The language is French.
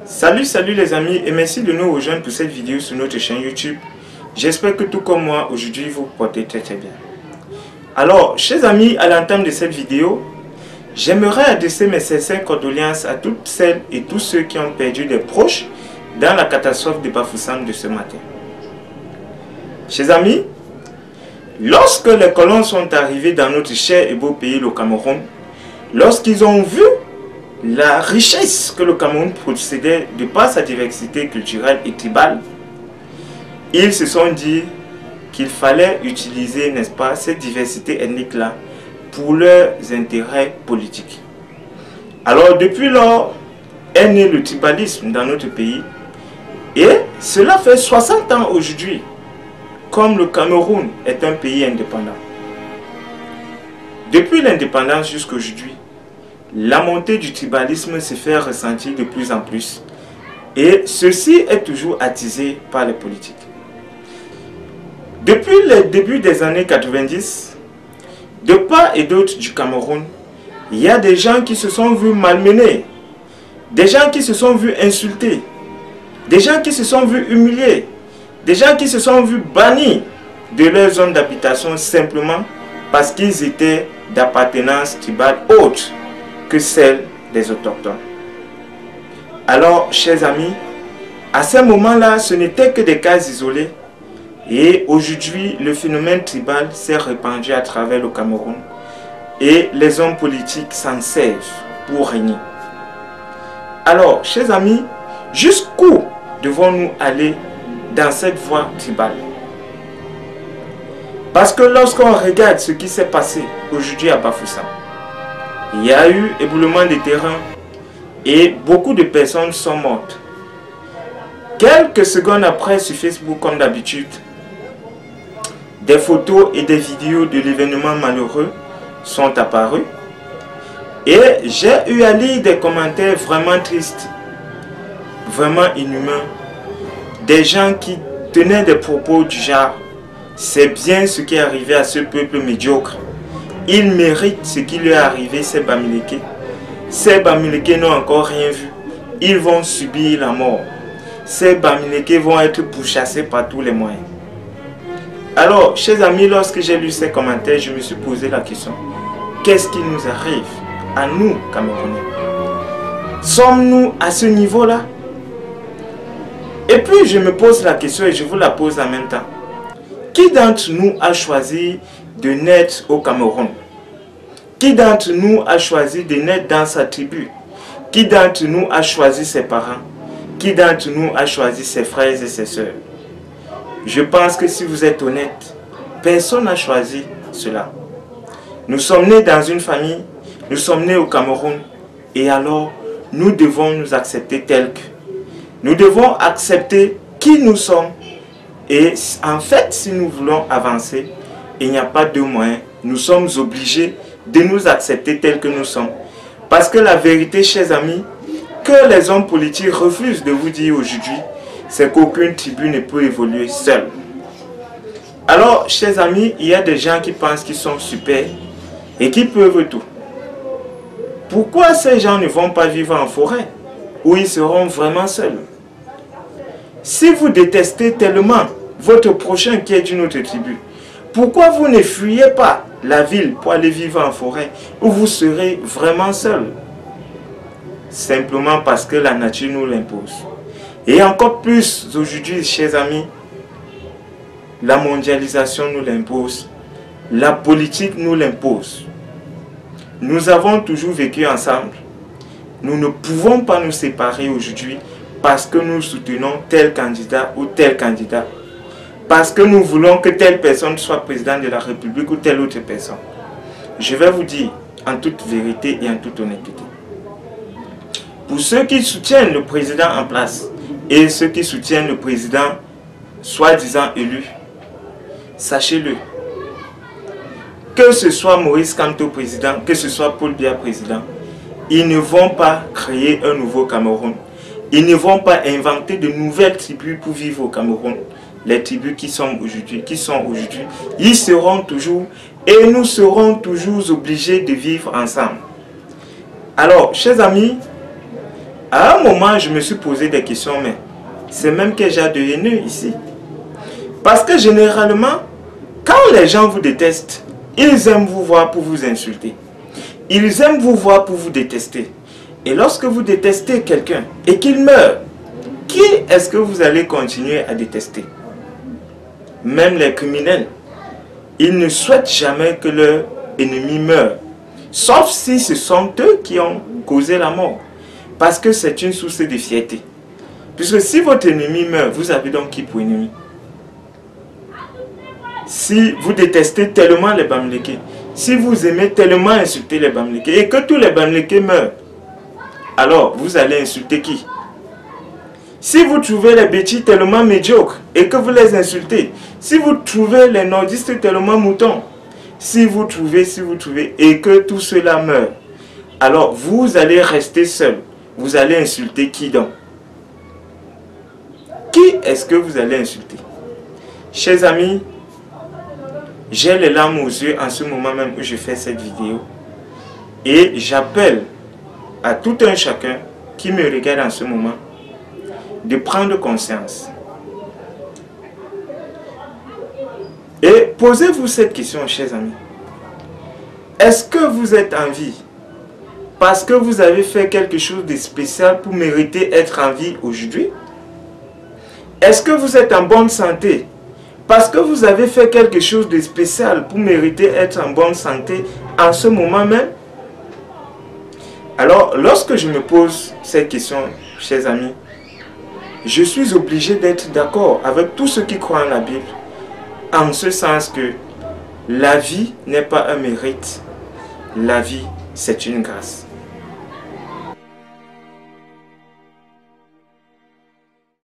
Salut les amis et merci de nous rejoindre pour cette vidéo sur notre chaîne YouTube. J'espère que tout comme moi, aujourd'hui vous vous portez très bien. Alors, chers amis, à l'entame de cette vidéo, j'aimerais adresser mes sincères condoléances à toutes celles et tous ceux qui ont perdu des proches dans la catastrophe de Bafoussam de ce matin. Chers amis, lorsque les colons sont arrivés dans notre cher et beau pays, le Cameroun, lorsqu'ils ont vu la richesse que le Cameroun possédait de par sa diversité culturelle et tribale, ils se sont dit qu'il fallait utiliser, n'est-ce pas, cette diversité ethnique-là pour leurs intérêts politiques. Alors, depuis lors, est né le tribalisme dans notre pays et cela fait 60 ans aujourd'hui, comme le Cameroun est un pays indépendant. Depuis l'indépendance jusqu'à aujourd'hui, la montée du tribalisme se fait ressentir de plus en plus et ceci est toujours attisé par les politiques. Depuis le début des années 90, de part et d'autre du Cameroun, il y a des gens qui se sont vus malmenés, des gens qui se sont vus insultés, des gens qui se sont vus humiliés, des gens qui se sont vus bannis de leur zone d'habitation simplement parce qu'ils étaient d'appartenance tribale autre que celle des autochtones. Alors, chers amis, à ce moment-là, ce n'était que des cas isolés et aujourd'hui, le phénomène tribal s'est répandu à travers le Cameroun et les hommes politiques s'en servent pour régner. Alors, chers amis, jusqu'où devons-nous aller dans cette voie tribale? Parce que lorsqu'on regarde ce qui s'est passé aujourd'hui à Bafoussam, il y a eu éboulement de terrain et beaucoup de personnes sont mortes. Quelques secondes après, sur Facebook, comme d'habitude, des photos et des vidéos de l'événement malheureux sont apparues. Et j'ai eu à lire des commentaires vraiment tristes, vraiment inhumains. Des gens qui tenaient des propos du genre « C'est bien ce qui est arrivé à ce peuple médiocre. Ils méritent ce qui leur est arrivé, ces Bamileke. Ces Bamileke n'ont encore rien vu. Ils vont subir la mort. Ces Bamileke vont être pourchassés par tous les moyens. » Alors, chers amis, lorsque j'ai lu ces commentaires, je me suis posé la question. Qu'est-ce qui nous arrive à nous, Camerounais? Sommes-nous à ce niveau-là? Et puis, je me pose la question et je vous la pose en même temps. Qui d'entre nous a choisi de naître au Cameroun? Qui d'entre nous a choisi de naître dans sa tribu? Qui d'entre nous a choisi ses parents? Qui d'entre nous a choisi ses frères et ses sœurs? Je pense que si vous êtes honnête, personne n'a choisi cela. Nous sommes nés dans une famille, nous sommes nés au Cameroun, et alors nous devons nous accepter tels que. Nous devons accepter qui nous sommes, et en fait, si nous voulons avancer, il n'y a pas de moyen. Nous sommes obligés de nous accepter tels que nous sommes. Parce que la vérité, chers amis, que les hommes politiques refusent de vous dire aujourd'hui, c'est qu'aucune tribu ne peut évoluer seule. Alors, chers amis, il y a des gens qui pensent qu'ils sont super et qui peuvent tout. Pourquoi ces gens ne vont pas vivre en forêt où ils seront vraiment seuls? Si vous détestez tellement votre prochain qui est d'une autre tribu, pourquoi vous ne fuyez pas la ville pour aller vivre en forêt où vous serez vraiment seul? Simplement parce que la nature nous l'impose. Et encore plus aujourd'hui, chers amis, la mondialisation nous l'impose, la politique nous l'impose. Nous avons toujours vécu ensemble. Nous ne pouvons pas nous séparer aujourd'hui parce que nous soutenons tel candidat ou tel candidat. Parce que nous voulons que telle personne soit président de la République ou telle autre personne. Je vais vous dire en toute vérité et en toute honnêteté. Pour ceux qui soutiennent le président en place et ceux qui soutiennent le président soi-disant élu, sachez-le, que ce soit Maurice Kamto président, que ce soit Paul Biya président, ils ne vont pas créer un nouveau Cameroun. Ils ne vont pas inventer de nouvelles tribus pour vivre au Cameroun. Les tribus qui sont aujourd'hui, ils seront toujours et nous serons toujours obligés de vivre ensemble. Alors, chers amis, À un moment, je me suis posé des questions, mais c'est même quel genre de haineux ici? Parce que généralement, quand les gens vous détestent, ils aiment vous voir pour vous insulter. Ils aiment vous voir pour vous détester. Et lorsque vous détestez quelqu'un et qu'il meurt, qui est-ce que vous allez continuer à détester? Même les criminels, ils ne souhaitent jamais que leur ennemi meure. Sauf si ce sont eux qui ont causé la mort. Parce que c'est une source de fierté. Puisque si votre ennemi meurt, vous avez donc qui pour ennemi? Si vous détestez tellement les Bamileke, si vous aimez tellement insulter les Bamileke et que tous les Bamileke meurent, alors vous allez insulter qui? Si vous trouvez les Bétis tellement médiocres et que vous les insultez, si vous trouvez les nordistes tellement moutons, si vous trouvez et que tout cela meurt, alors vous allez rester seul. Vous allez insulter qui donc? Qui est-ce que vous allez insulter? Chers amis, j'ai les larmes aux yeux en ce moment même où je fais cette vidéo. Et j'appelle à tout un chacun qui me regarde en ce moment de prendre conscience. Et posez-vous cette question, chers amis. Est-ce que vous êtes en vie parce que vous avez fait quelque chose de spécial pour mériter être en vie aujourd'hui? Est-ce que vous êtes en bonne santé parce que vous avez fait quelque chose de spécial pour mériter être en bonne santé en ce moment même? Alors, lorsque je me pose cette question, chers amis, je suis obligé d'être d'accord avec tous ceux qui croient en la Bible, en ce sens que la vie n'est pas un mérite, la vie c'est une grâce.